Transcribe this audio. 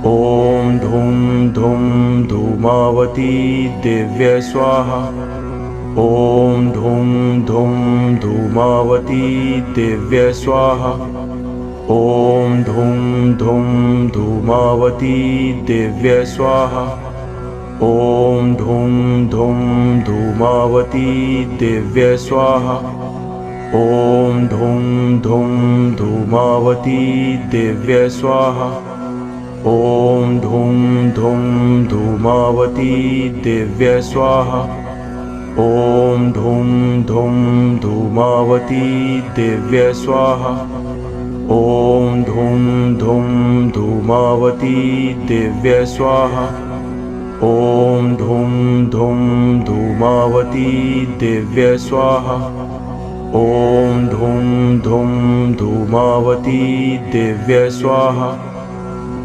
ॐ धूं धूं धूमावती दिव्य स्वाहा। ॐ धूं धूं धूमावती दिव्य स्वाहा। ॐ धूं धूं धूमावती दिव्य स्वाहा। ॐ धूं धूं धूमावती दिव्य स्वाहा। ॐ धूं धूं धूमावती दिव्य स्वाहा। ॐ धूं धूं धूमावती दिव्य स्वाहा। ॐ धूं धूं धूमावती दिव्य स्वाहा। ॐ धूं धूं धूमावती दिव्य स्वाहा। ॐ धूं धूं धूमावती दिव्य स्वाहा। ॐ धूं धूं धूमावती दिव्य स्वाहा।